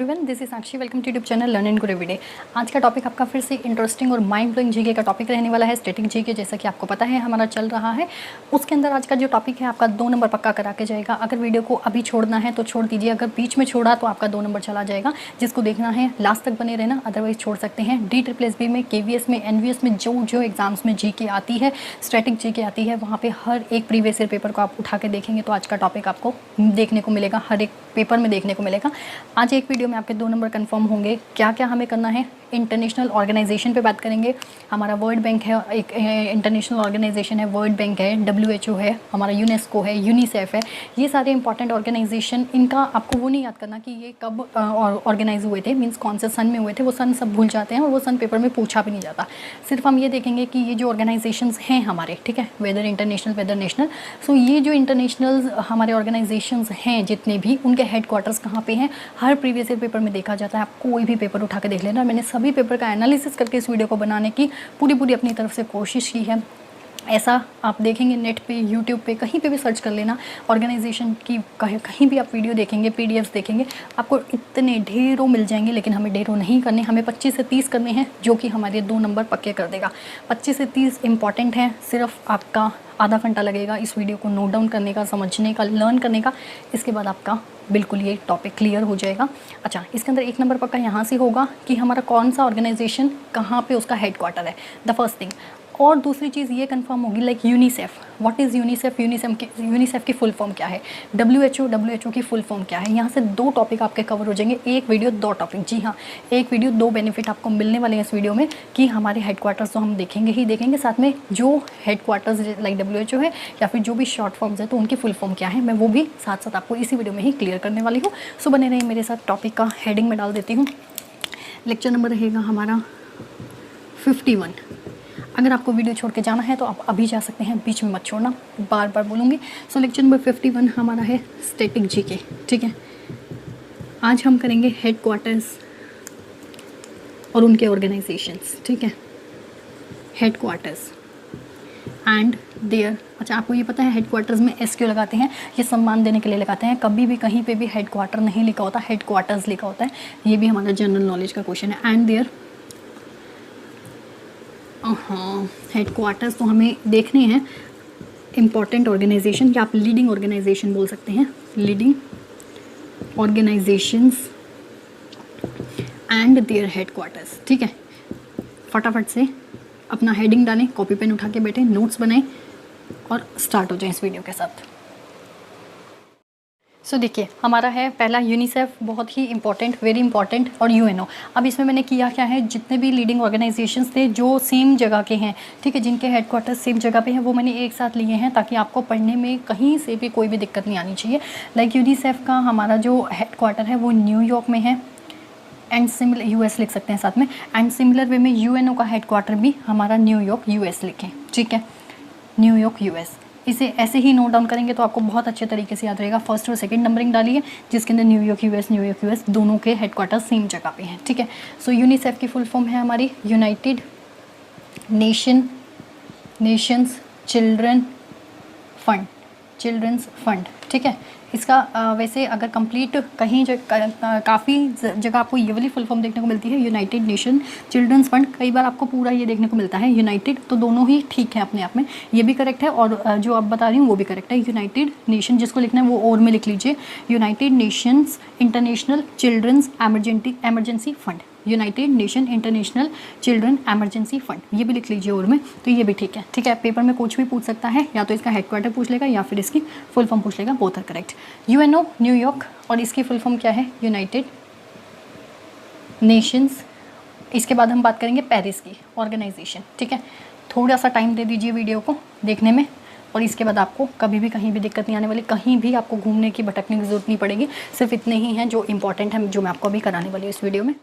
Everyone, this is Sakshi. Welcome to YouTube channel learn and grow everyday. आज का topic आपका फिर से इंटरेस्टिंग और माइंड ब्लोइंग जीके का टॉपिक रहने वाला है, स्टैटिक जीके। जैसा कि आपको पता है हमारा चल रहा है, उसके अंदर आज का जो टॉपिक है आपका 2 नंबर पक्का करा के जाएगा। अगर वीडियो को अभी छोड़ना है तो छोड़ दीजिए, अगर बीच में छोड़ा तो आपका 2 नंबर चला जाएगा। जिसको देखना है लास्ट तक बने रहना, अदरवाइज छोड़ सकते हैं। DSSB में, KVS में, NVS में जो एग्जाम्स में जीके आती है, स्टैटिक जीके आती है, वहाँ पे हर एक प्रीवियस ईयर पेपर को आप उठा के देखेंगे तो आज का टॉपिक आपको देखने को मिलेगा, हर एक पेपर में देखने को मिलेगा। आज एक वीडियो में आपके 2 नंबर कंफर्म होंगे। क्या क्या हमें करना है, इंटरनेशनल ऑर्गेनाइजेशन पे बात करेंगे। हमारा वर्ल्ड बैंक है, एक इंटरनेशनल ऑर्गेनाइजेशन है, वर्ल्ड बैंक है, WHO है, हमारा यूनेस्को है, यूनिसेफ है। ये सारे इंपॉर्टेंट ऑर्गेनाइजेशन, इनका आपको वो नहीं याद करना कि ये कब ऑर्गेनाइज हुए थे, मीन्स कौन से सन में हुए थे। वो सन सब भूल जाते हैं और वो सन पेपर में पूछा भी नहीं जाता। सिर्फ हम ये देखेंगे कि ये जो ऑर्गेनाइजेशंस हैं हमारे, ठीक है, वेदर इंटरनेशनल वेदर नेशनल। सो ये जो इंटरनेशनल हमारे ऑर्गेनाइजेशंस हैं जितने भी, उनके हेडक्वार्टर्स कहाँ पे हैं, हर प्रीवियस ईयर पेपर में देखा जाता है। आप कोई भी पेपर उठा के देख लेना। मैंने सभी पेपर का एनालिसिस करके इस वीडियो को बनाने की पूरी अपनी तरफ से कोशिश की है। ऐसा आप देखेंगे नेट पे, यूट्यूब पे, कहीं पे भी सर्च कर लेना ऑर्गेनाइजेशन की, कहीं भी आप वीडियो देखेंगे, PDFs देखेंगे, आपको इतने ढेरों मिल जाएंगे। लेकिन हमें ढेरों नहीं करने, हमें 25 से 30 करने हैं, जो कि हमारे 2 नंबर पक्के कर देगा। 25 से 30 इंपॉर्टेंट हैं। सिर्फ आपका आधा घंटा लगेगा इस वीडियो को नोट डाउन करने का, समझने का, लर्न करने का। इसके बाद आपका बिल्कुल ये टॉपिक क्लियर हो जाएगा। अच्छा, इसके अंदर 1 नंबर पक्का यहाँ से होगा कि हमारा कौन सा ऑर्गेनाइजेशन कहाँ पे उसका हेडक्वार्टर है, द फर्स्ट थिंग। और दूसरी चीज़ ये कंफर्म होगी, like UNICEF. What is UNICEF? UNICEF की फुल फॉर्म क्या है? WHO की फुल फॉर्म क्या है? यहाँ से 2 टॉपिक आपके कवर हो जाएंगे। एक वीडियो 2 टॉपिक, जी हाँ, एक वीडियो 2 बेनिफिट आपको मिलने वाले हैं इस वीडियो में, कि हमारे हेडक्वार्टर्स तो हम देखेंगे ही देखेंगे, साथ में जो हेडक्वार्टर्स लाइक WHO है या फिर जो भी शॉर्ट फॉर्म्स है तो उनकी फुल फॉर्म क्या है, मैं वो भी साथ साथ आपको इसी वीडियो में ही क्लियर करने वाली हूँ। सो बने रहिए मेरे साथ। टॉपिक का हेडिंग में डाल देती हूँ। लेक्चर नंबर रहेगा हमारा 51। अगर आपको वीडियो छोड़ के जाना है तो आप अभी जा सकते हैं, बीच में मत छोड़ना, बार बार बोलूँगी। सो लेक्चर नंबर 51 हमारा है स्टैटिक जीके, ठीक है। आज हम करेंगे हेडक्वार्टर्स और उनके ऑर्गेनाइजेशंस, ठीक है, हेडक्वार्टर्स एंड देयर। अच्छा, आपको ये पता है हेडक्वार्टर्स में S क्यों लगाते हैं? ये सम्मान देने के लिए लगाते हैं। कभी भी कहीं पे भी हेडक्वार्टर नहीं लिखा होता, हेडक्वार्टर्स लिखा होता है। ये भी हमारा जनरल नॉलेज का क्वेश्चन है। एंड देयर, हाँ, हेडक्वार्टर्स तो हमें देखने हैं इम्पॉर्टेंट ऑर्गेनाइजेशन, या आप लीडिंग ऑर्गेनाइजेशन बोल सकते हैं, leading organisations and their headquarters, ठीक है। फटाफट से अपना हेडिंग डालें, कॉपी पेन उठा के बैठे, नोट्स बनाएं और स्टार्ट हो जाए इस वीडियो के साथ। सो देखिए, हमारा है पहला यूनिसेफ, बहुत ही इंपॉर्टेंट, वेरी इंपॉर्टेंट, और UNO। अब इसमें मैंने किया क्या है, जितने भी लीडिंग ऑर्गेनाइजेशंस थे जो सेम जगह के हैं, ठीक है, जिनके हेडक्वार्टर सेम जगह पे हैं, वो मैंने एक साथ लिए हैं ताकि आपको पढ़ने में कहीं से भी कोई भी दिक्कत नहीं आनी चाहिए। लाइक यूनिसेफ का हमारा जो हेडक्वार्टर है वो न्यूयॉर्क में है, एंड सिमिलर US लिख सकते हैं साथ में। एंड सिमिलर वे में UNO का हेडक्वार्टर भी हमारा न्यूयॉर्क US लिखें, ठीक है, न्यूयॉर्क US। इसे ऐसे ही नोट डाउन करेंगे तो आपको बहुत अच्छे तरीके से याद रहेगा। फर्स्ट और सेकंड नंबरिंग डालिए, जिसके अंदर न्यूयॉर्क US दोनों के हेडक्वार्टर सेम जगह पे हैं, ठीक है। सो यूनिसेफ की फुल फॉर्म है हमारी यूनाइटेड नेशंस चिल्ड्रंस फंड, ठीक है। इसका वैसे अगर कंप्लीट कहीं काफ़ी जगह आपको ये वाली फुल फॉर्म देखने को मिलती है, यूनाइटेड नेशन चिल्ड्रंस फंड। कई बार आपको पूरा ये देखने को मिलता है यूनाइटेड, तो दोनों ही ठीक है अपने आप में, ये भी करेक्ट है और जो अब बता रही हूँ वो भी करेक्ट है। यूनाइटेड नेशन, जिसको लिखना है वो और में लिख लीजिए, United Nations International children's emergency fund, United Nation International children emergency fund, ये भी लिख लीजिए और में, तो ये भी ठीक है, ठीक है। पेपर में कुछ भी पूछ सकता है, या तो इसका हेडक्वार्टर पूछ लेगा या फिर इसकी फुल फॉर्म पूछ लेगा, both are correct. UNO New York, और इसकी फुल फॉर्म क्या है, यूनाइटेड नेशंस। इसके बाद हम बात करेंगे पेरिस की ऑर्गेनाइजेशन, ठीक है। थोड़ा सा टाइम दे दीजिए वीडियो को देखने में, और इसके बाद आपको कभी भी कहीं भी दिक्कत नहीं आने वाली, कहीं भी आपको घूमने की, भटकने की जरूरत नहीं पड़ेगी। सिर्फ इतने ही हैं जो इंपॉर्टेंट है, जो मैं आपको अभी कराने वाली हूँ इस वीडियो में।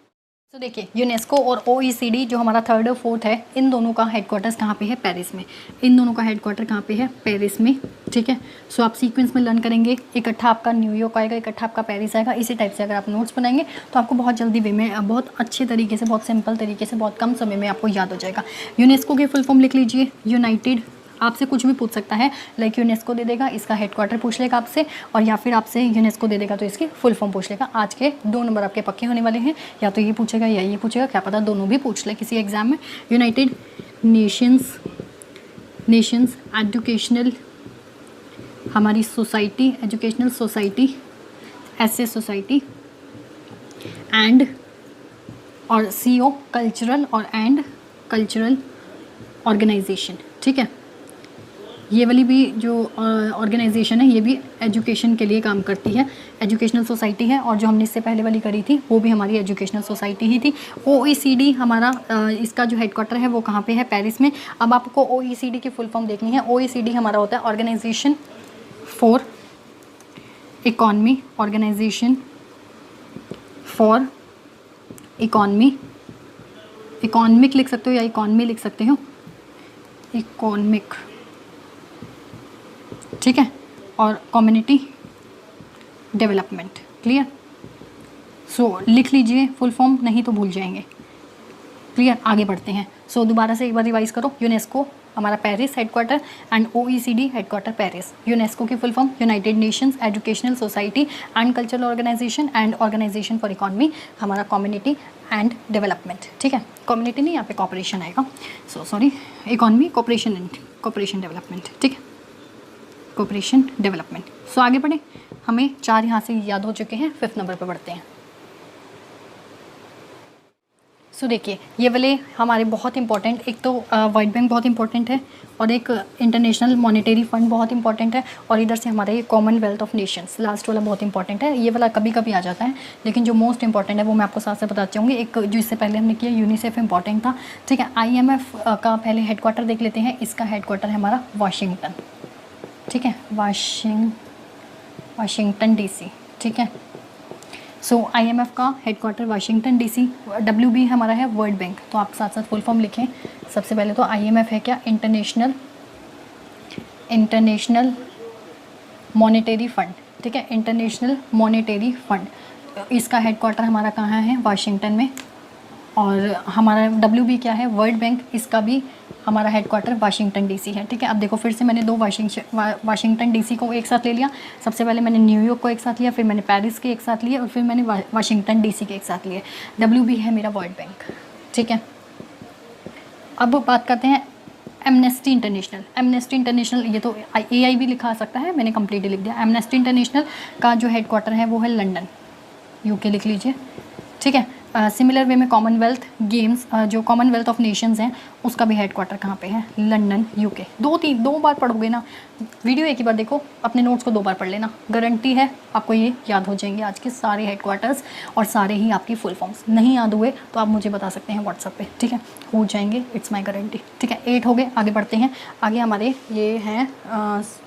तो देखिए, यूनेस्को और OECD जो हमारा 3rd और 4th है, इन दोनों का हेडक्वार्टर्स कहाँ पे है, पेरिस में। इन दोनों का हेडक्वार्टर कहाँ पे है, पेरिस में, ठीक है। सो आप सीक्वेंस में लर्न करेंगे, इकट्ठा आपका न्यूयॉर्क आएगा, इकट्ठा आपका पेरिस आएगा। इसी टाइप से अगर आप नोट्स बनाएंगे तो आपको बहुत जल्दी वे में, बहुत अच्छे तरीके से, बहुत सिंपल तरीके से, बहुत कम समय में आपको याद हो जाएगा। यूनेस्को की फुल फॉर्म लिख लीजिए, यूनाइटेड आपसे कुछ भी पूछ सकता है, लाइक यूनेस्को दे देगा, इसका हेडक्वार्टर पूछ लेगा आपसे, और या फिर आपसे यूनेस्को दे देगा तो इसकी फुल फॉर्म पूछ लेगा। आज के 2 नंबर आपके पक्के होने वाले हैं, या तो ये पूछेगा या ये पूछेगा, क्या पता दोनों भी पूछ ले किसी एग्जाम में। यूनाइटेड नेशंस एजुकेशनल, हमारी सोसाइटी, एजुकेशनल सोसाइटी, ऐसे सोसाइटी, एंड और CO कल्चरल और एंड कल्चरल ऑर्गेनाइजेशन। ठीक है, ये वाली भी जो ऑर्गेनाइजेशन है ये भी एजुकेशन के लिए काम करती है, एजुकेशनल सोसाइटी है। और जो हमने इससे पहले वाली करी थी वो भी हमारी एजुकेशनल सोसाइटी ही थी। OECD हमारा इसका जो हेडक्वार्टर है वो कहाँ पे है, पेरिस में। अब आपको OECD की फुल फॉर्म देखनी है। OECD हमारा होता है organisation for economy, organisation for economy, economic लिख सकते हो या इकॉनमी लिख सकते हो, इकॉनमिक। ठीक है, और कम्युनिटी डेवलपमेंट। क्लियर? सो लिख लीजिए फुल फॉर्म, नहीं तो भूल जाएंगे। क्लियर? आगे बढ़ते हैं। सो दोबारा से एक बार रिवाइज करो। यूनेस्को हमारा Paris headquarter and OECD headquarter Paris. UNESCO की full form United Nations educational society and cultural organisation, and organisation for economy हमारा कम्युनिटी एंड डेवलपमेंट। ठीक है, कम्युनिटी नहीं, यहाँ पे कॉपरेशन आएगा। Sorry, economy, cooperation and cooperation development. ठीक है, कॉपरेशन डेवलपमेंट। सो आगे बढ़े, हमें 4 यहाँ से याद हो चुके हैं। 5th नंबर पर बढ़ते हैं। सो देखिए, ये वाले हमारे बहुत इंपॉर्टेंट, एक तो वर्ल्ड बैंक बहुत इंपॉर्टेंट है, और एक इंटरनेशनल मॉनेटरी फंड बहुत इंपॉर्टेंट है, और इधर से हमारा ये कॉमनवेल्थ ऑफ नेशंस लास्ट वाला बहुत इंपॉर्टेंट है। ये वाला कभी कभी आ जाता है, लेकिन जो मोस्ट इंपॉर्टेंट है वो मैं आपको साथ से बताती चाहूँगी। एक जो इससे पहले हमने किया यूनिसेफ इंपॉर्टेंट था। ठीक है, IMF का पहले हेडक्वार्टर देख लेते हैं। इसका हेडक्वार्टर है हमारा वाशिंगटन। ठीक है, वाशिंगटन DC। ठीक है, सो IMF का हेडक्वार्टर वाशिंगटन DC। WB हमारा है वर्ल्ड बैंक, तो आप साथ साथ फुल फॉर्म लिखें। सबसे पहले तो IMF है क्या, इंटरनेशनल मॉनेटरी फंड। ठीक है, इंटरनेशनल मॉनेटरी फंड, इसका हेडक्वार्टर हमारा कहाँ है, वाशिंगटन में। और हमारा WB क्या है, वर्ल्ड बैंक, इसका भी हमारा हेडक्वार्टर वाशिंगटन DC है। ठीक है, अब देखो फिर से मैंने 2 वाशिंगटन DC को एक साथ ले लिया। सबसे पहले मैंने न्यूयॉर्क को एक साथ लिया, फिर मैंने पेरिस के एक साथ लिए, और फिर मैंने वाशिंगटन DC के एक साथ लिए। WB है मेरा वर्ल्ड बैंक। ठीक है, अब बात करते हैं एमनेस्टी इंटरनेशनल। ये तो AI भी लिखा सकता है, मैंने कंप्लीटली लिख दिया। एमनेस्टी इंटरनेशनल का जो हेडक्वार्टर है वो है लंदन, UK लिख लीजिए। ठीक है, सिमिलर वे में कॉमनवेल्थ गेम्स, जो कॉमनवेल्थ ऑफ नेशंस हैं, उसका भी हेडक्वार्टर कहाँ पे है, लंदन, UK। 2 बार पढ़ोगे ना, वीडियो एक ही बार देखो, अपने नोट्स को 2 बार पढ़ लेना, गारंटी है आपको ये याद हो जाएंगे आज के सारे हेडक्वार्टर्स और सारे ही आपकी फुल फॉर्म्स। नहीं याद हुए तो आप मुझे बता सकते हैं व्हाट्सएप पे। ठीक है, हो जाएंगे, इट्स माई गारंटी। ठीक है, 8 हो गए। आगे बढ़ते हैं। आगे हमारे ये हैं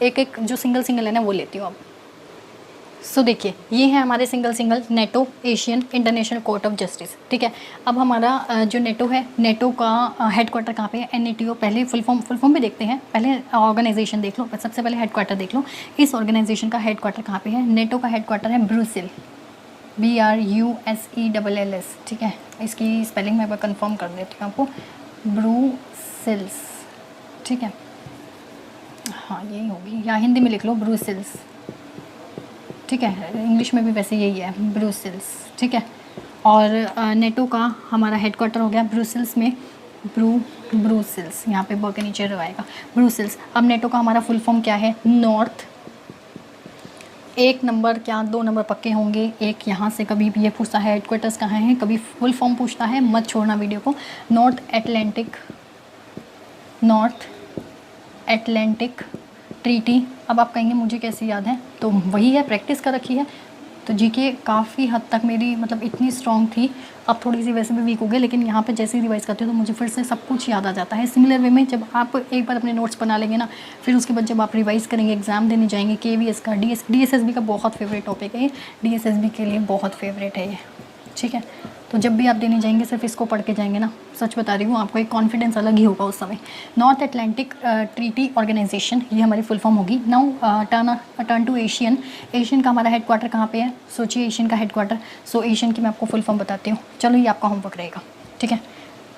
एक जो सिंगल है ना वो लेती हूँ अब। सो देखिए, ये है हमारे single NATO, Asian international court of justice. ठीक है, अब हमारा जो नेटो है, नेटो का हेडक्वार्टर कहाँ पे है, NATO। पहले फुल फॉर्म भी देखते हैं, पहले ऑर्गेनाइजेशन देख लो, सबसे पहले हेडक्वार्टर देख लो। इस ऑर्गेनाइजेशन का हेडक्वार्टर कहाँ पे है, नेटो का हेडक्वार्टर है ब्रुसेल, BRUSELLS। ठीक है, इसकी स्पेलिंग मैं एक बार कन्फर्म कर देती हूँ आपको, ब्रूसेल्स। ठीक है, हाँ यही होगी, या हिंदी में लिख लो ब्रूसेल्स। ठीक है, इंग्लिश में भी वैसे यही है, ब्रुसेल्स। ठीक है, और नेटो का हमारा हेडक्वार्टर हो गया ब्रुसेल्स में, ब्रुसेल्स, यहाँ पे ब के नीचे रहेगा, ब्रुसेल्स। अब नेटो का हमारा फुल फॉर्म क्या है, नॉर्थ, 1 नंबर क्या 2 नंबर पक्के होंगे। एक यहाँ से कभी भी ये पूछता है हेडक्वार्टर्स कहाँ है, कभी फुल फॉर्म पूछता है, मत छोड़ना वीडियो को। North Atlantic treaty. अब आप कहेंगे मुझे कैसे याद है, तो वही है, प्रैक्टिस कर रखी है। तो जीके काफ़ी हद तक मेरी मतलब इतनी स्ट्रॉन्ग थी, अब थोड़ी सी वैसे भी वीक हो गई, लेकिन यहाँ पे जैसे ही रिवाइज करती हूँ तो मुझे फिर से सब कुछ याद आ जाता है। सिमिलर वे में जब आप एक बार अपने नोट्स बना लेंगे ना, फिर उसके बाद जब आप रिवाइज करेंगे, एग्जाम देने जाएंगे, KVS का, DSSB का बहुत फेवरेट टॉपिक है ये, DSSB के लिए बहुत फेवरेट है ये। ठीक है, तो जब भी आप देने जाएंगे सिर्फ इसको पढ़ के जाएंगे ना, सच बता रही हूँ, आपको एक कॉन्फिडेंस अलग ही होगा उस समय। नॉर्थ एटलांटिक ट्रीटी ऑर्गेनाइजेशन, ये हमारी फुल फॉर्म होगी। नाउ टर्न टू एशियन का हमारा हेडक्वार्टर कहाँ पे है, सोचिए एशियन का हेडक्वार्टर। सो एशियन की मैं आपको फुल फॉर्म बताती हूँ, चलो ये आपका होमवर्क रहेगा। ठीक है,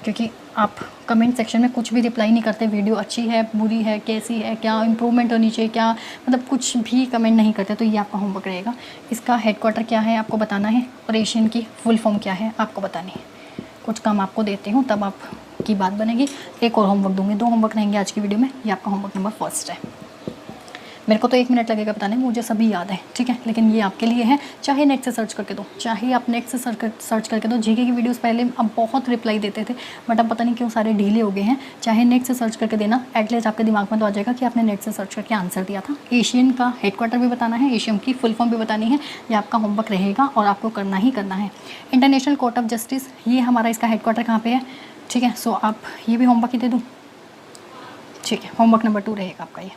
क्योंकि आप कमेंट सेक्शन में कुछ भी रिप्लाई नहीं करते, वीडियो अच्छी है, बुरी है, कैसी है, क्या इम्प्रूवमेंट होनी चाहिए, क्या मतलब कुछ भी कमेंट नहीं करते, तो ये आपका होमवर्क रहेगा। इसका हेडक्वार्टर क्या है आपको बताना है, और एशियन की फुल फॉर्म क्या है आपको बतानी है। कुछ काम आपको देती हूँ तब आपकी बात बनेगी। एक और होमवर्क दूँगी, 2 होमवर्क रहेंगे आज की वीडियो में। ये आपका होमवर्क नंबर फर्स्ट है। मेरे को तो 1 मिनट लगेगा बताने में, मुझे सभी याद है, ठीक है, लेकिन ये आपके लिए है। चाहे नेट से सर्च करके दो, चाहे आप नेट से सर्च करके दो। जीके की वीडियोस पहले अब बहुत रिप्लाई देते थे, बट अब पता नहीं क्यों सारे ढीले हो गए हैं। चाहे नेट से सर्च करके देना, एटलीस्ट आपके दिमाग में तो आ जाएगा कि आपने नेट से सर्च करके आंसर दिया था। एशियन का हेडक्वार्टर भी बताना है, एशियन की फुल फॉर्म भी बतानी है। ये आपका होमवर्क रहेगा और आपको करना ही करना है। इंटरनेशनल कोर्ट ऑफ जस्टिस, ये हमारा इसका हेडक्वार्टर कहाँ पर है, ठीक है। सो आप ये भी होमवर्क ही दे दूँ, ठीक है। होमवर्क नंबर 2 रहेगा आपका ये।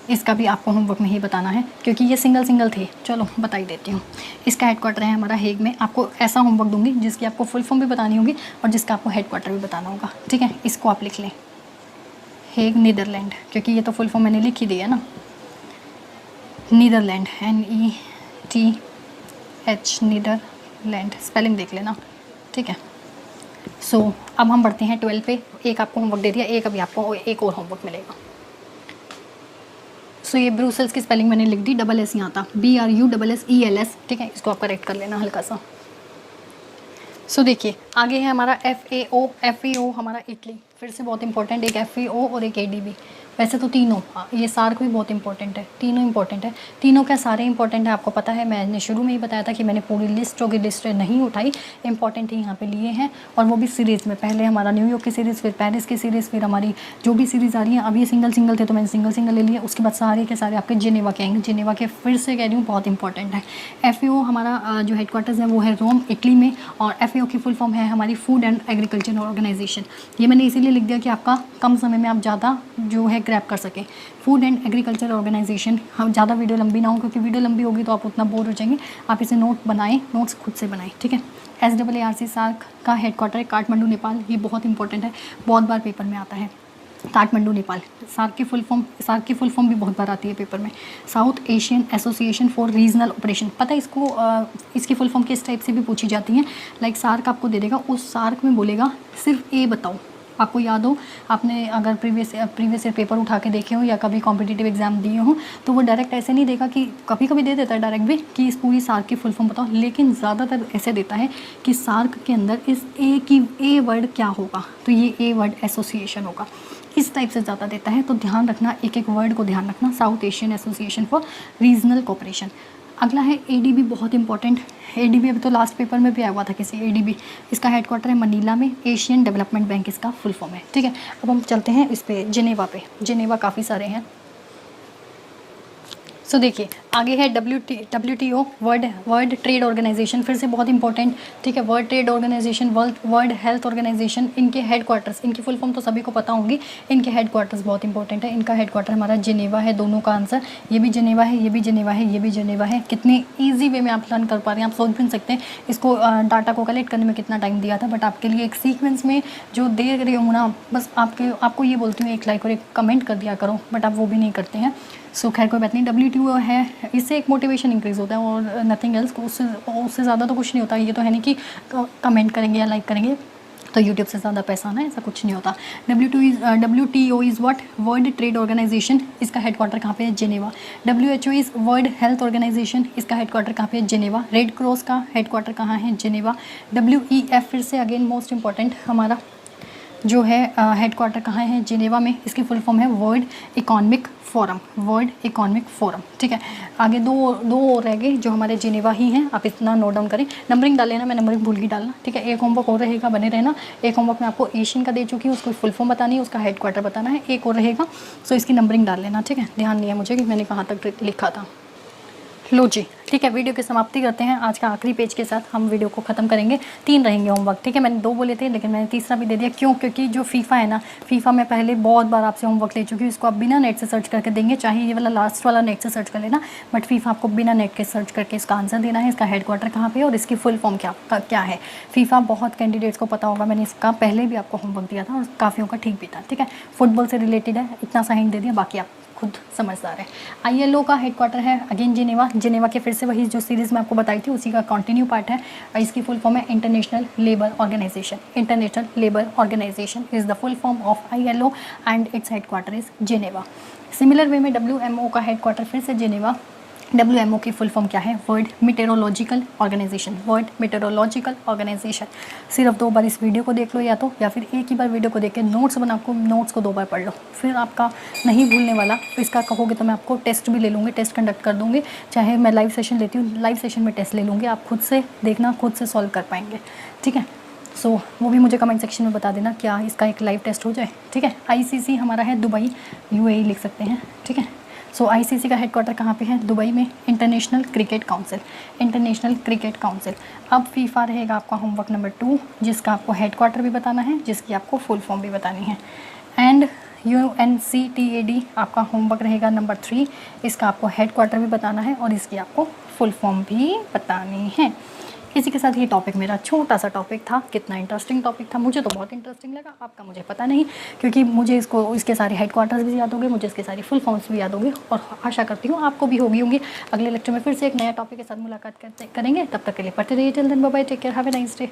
इसका भी आपको होमवर्क में ही बताना है, क्योंकि ये सिंगल थे। चलो बता ही देती हूँ। इसका हेडक्वार्टर है हमारा हेग में। आपको ऐसा होमवर्क दूंगी जिसकी आपको फुल फॉर्म भी बतानी होगी और जिसका आपको हेडक्वार्टर भी बताना होगा, ठीक है। इसको आप लिख लें, हेग नीदरलैंड, क्योंकि ये तो फुल फॉर्म मैंने लिख ही दी है ना, नीदरलैंड, NETH, नीदरलैंड, स्पेलिंग देख लेना, ठीक है। सो अब हम बढ़ते हैं 12 पे। एक आपको होमवर्क दे दिया, एक अभी आपको एक और होमवर्क मिलेगा। सो ये ब्रूसेल्स की स्पेलिंग मैंने लिख दी, डबल एस यहाँ था, BRUSSELS, ठीक है। इसको आप करेक्ट कर लेना हल्का सा। सो देखिए आगे है हमारा FAO हमारा इटली, फिर से बहुत इंपॉर्टेंट, एक FAO और एक ADB। वैसे तो तीनों, ये सार्क भी बहुत इंपॉर्टेंट है, तीनों इंपॉर्टेंट है। तीनों क्या सारे इंपॉर्टेंट है आपको पता है। मैंने शुरू में ही बताया था कि मैंने पूरी लिस्ट नहीं उठाई, इंपॉर्टेंट ही यहाँ पे लिए हैं, और वो भी सीरीज़ में। पहले हमारा न्यूयॉर्क की सीरीज़, फिर पेरिस की सीरीज़, फिर हमारी जो भी सीरीज़ आ रही है। अब ये सिंगल थे तो मैंने सिंगल ले लिया। उसके बाद सारे के सारे आपके जिनेवा के आएंगे। जिनेवा के फिर से कह रही हूँ बहुत इंपॉर्टेंट है। FAO हमारा जो हेडक्वार्टर्स है वो है रोम, इटली में, और FAO की फुल फॉर्म है हमारी फूड एंड एग्रीकल्चर ऑर्गेनाइजेशन। ये मैंने इसीलिए लिख दिया कि आपका कम समय में आप ज़्यादा जो है ग्रैब कर सकें। फूड एंड एग्रीकल्चर ऑर्गेनाइजेशन, हम ज़्यादा वीडियो लंबी ना हो, क्योंकि वीडियो लंबी होगी तो आप उतना बोर हो जाएंगे। आप इसे नोट्स खुद से बनाएं, ठीक है। SAARC सार्क का हेडक्वार्टर है काठमांडू, नेपाल। ये बहुत इंपॉर्टेंट है, बहुत बार पेपर में आता है, काठमांडू नेपाल। सार्क की फुल फॉर्म भी बहुत बार आती है पेपर में, south Asian association for regional operation. पता है इसको, इसकी फुल फॉर्म किस टाइप से भी पूछी जाती है। लाइक सार्क आपको दे देगा, उस सार्क में बोलेगा सिर्फ ए बताओ। आपको याद हो, आपने अगर प्रीवियस ईयर पेपर उठा के देखे हो या कभी कॉम्पिटिटिव एग्जाम दिए हो, तो वो डायरेक्ट ऐसे नहीं देगा कि कभी दे देता है डायरेक्ट भी कि इस पूरी सार्क की फुल फॉर्म बताओ, लेकिन ज़्यादातर ऐसे देता है कि सार्क के अंदर इस ए वर्ड क्या होगा, तो ये ए वर्ड एसोसिएशन होगा। इस टाइप से ज़्यादा देता है, तो ध्यान रखना, एक वर्ड को ध्यान रखना। South Asian association for regional cooperation. अगला है ADB, बहुत इंपॉर्टेंट। ADB अभी तो लास्ट पेपर में भी आया हुआ था किसी। ADB इसका हेडक्वार्टर है मनीला में, एशियन डेवलपमेंट बैंक इसका फुल फॉर्म है, ठीक है। अब हम चलते हैं इस पे, जिनेवा पे। जिनेवा काफ़ी सारे हैं। सो देखिए आगे है WTO, वर्ल्ड ट्रेड ऑर्गेनाइजेशन, फिर से बहुत इंपॉर्टेंट, ठीक है। World trade organisation, world health organisation, इनके हेडक्वार्टर्स, इनकी फुल फॉर्म तो सभी को पता होंगी, इनके हेडक्वार्टर्स बहुत इंपॉर्टेंट है। इनका हेडक्वार्टर हमारा जिनेवा है, दोनों का आंसर। ये भी जिनेवा है, ये भी जिनेवा है, ये भी जिनेवा है। कितने ईजी वे में आप लर्न कर पा रहे हैं, आप सोच भी नहीं सकते हैं इसको, डाटा को कलेक्ट करने में कितना टाइम दिया था। बट आपके लिए एक सीक्वेंस में जो दे रही हूँ ना, बस आपको ये बोलती हूँ, एक लाइक और एक कमेंट कर दिया करो, बट आप वो भी नहीं करते हैं। सो खैर कोई बात नहीं। WTO है, इससे एक मोटिवेशन इंक्रीज़ होता है और नथिंग एल्स, उससे ज़्यादा तो कुछ नहीं होता। ये तो है नहीं कि कमेंट करेंगे या लाइक करेंगे तो यूट्यूब से ज़्यादा पैसा आना है, ऐसा कुछ नहीं होता। WTO is what, world trade organisation. इसका हेडक्वार्टर कहाँ पे है, Geneva. WHO is world health organisation. इसका हेडक्वार्टर कहाँ पे है, जिनेवा। रेड क्रॉस का हेडक्वार्टर कहाँ है, जिनेवा। WEF फिर से अगेन मोस्ट इंपॉर्टेंट हमारा जो है हेडक्वार्टर कहाँ है, जिनेवा में। इसकी फुल फॉर्म है वर्ल्ड इकोनॉमिक फोरम, ठीक है। आगे दो और रह गए जो हमारे जिनेवा ही हैं, आप इतना नोट डाउन करें। नंबरिंग डाल लेना, मैं नंबरिंग भूल गई डालना, ठीक है। एक होमवर्क और रहेगा, बने रहना। एक होमवर्क में आपको एशियन का दे चुकी हूँ, उसको फुल फॉर्म बतानी है, उसका हेडक्वार्टर बताना है। एक और रहेगा, सो इसकी नंबरिंग डाल लेना, ठीक है। ध्यान नहीं है मुझे कि मैंने कहाँ तक लिखा था। लो जी, ठीक है। वीडियो की समाप्ति करते हैं। आज का आखिरी पेज के साथ हम वीडियो को ख़त्म करेंगे। 3 रहेंगे होमवर्क, ठीक है। मैंने 2 बोले थे लेकिन मैंने तीसरा भी दे दिया। क्यों? क्योंकि जो फीफा है ना, फीफा में पहले बहुत बार आपसे होमवर्क ले चुकी हूँ। इसको आप बिना नेट से सर्च करके देंगे, चाहे ये वाला लास्ट वाला नेट से सर्च कर लेना, बट फीफा आपको बिना नेट के सर्च करके इसका आंसर देना है। इसका हेडक्वार्टर कहाँ पे है और इसकी फुल फॉर्म क्या है। फीफा बहुत कैंडिडेट्स को पता होगा, मैंने इसका पहले भी आपको होमवर्क दिया था और काफ़ियों का ठीक भी था, ठीक है। फुटबॉल से रिलेटेड है, इतना सा हिंट दे दिया, बाकी आप खुद समझदार है। ILO का हेडक्वार्टर है अगेन जिनेवा। जिनेवा के फिर से वही जो सीरीज़ मैं आपको बताई थी उसी का कंटिन्यू पार्ट है। इसकी फुल फॉर्म है International Labour Organisation. International Labour Organisation is the full form of ILO and its headquarter is Geneva. Similar way में WMO का हेडक्वार्टर फिर से जेनेवा। WMO की फुल फॉर्म क्या है? World meteorological organisation. World meteorological organisation. सिर्फ 2 बार इस video को देख लो या फिर एक ही बार वीडियो को देख के नोट्स को 2 बार पढ़ लो, फिर आपका नहीं भूलने वाला। फिर इसका कहोगे तो मैं आपको टेस्ट भी ले लूँगी, टेस्ट कंडक्ट कर दूँगी, चाहे मैं लाइव सेशन लेती हूँ, लाइव सेशन में टेस्ट ले लूँगी, आप खुद से देखना, खुद से सॉल्व कर पाएंगे, ठीक है। सो वो भी मुझे कमेंट सेक्शन में बता देना क्या इसका एक लाइव टेस्ट हो जाए, ठीक है। ICC हमारा है दुबई, UAE लिख सकते हैं, ठीक है। सो ICC का हेडक्वार्टर कहाँ पे है? दुबई में। International cricket council. International cricket council. अब फीफा रहेगा आपका होमवर्क नंबर 2, जिसका आपको हेडक्वार्टर भी बताना है, जिसकी आपको फुल फॉर्म भी बतानी है। एंड UNCTAD आपका होमवर्क रहेगा नंबर 3, इसका आपको हेडक्वार्टर भी बताना है और इसकी आपको फुल फॉर्म भी बतानी है। इसी के साथ ये टॉपिक मेरा छोटा सा टॉपिक था। कितना इंटरेस्टिंग टॉपिक था, मुझे तो बहुत इंटरेस्टिंग लगा, आपका मुझे पता नहीं, क्योंकि मुझे इसके सारे हेडक्वार्टर्स भी याद होंगे, मुझे इसके सारी फुल फॉर्म्स भी याद होंगी और आशा करती हूँ आपको भी होंगी। अगले लेक्चर में फिर से एक नया टॉपिक के साथ मुलाकात करेंगे, तब तक के लिए पढ़ते रहिए। Till then bye bye, take care, have a nice day.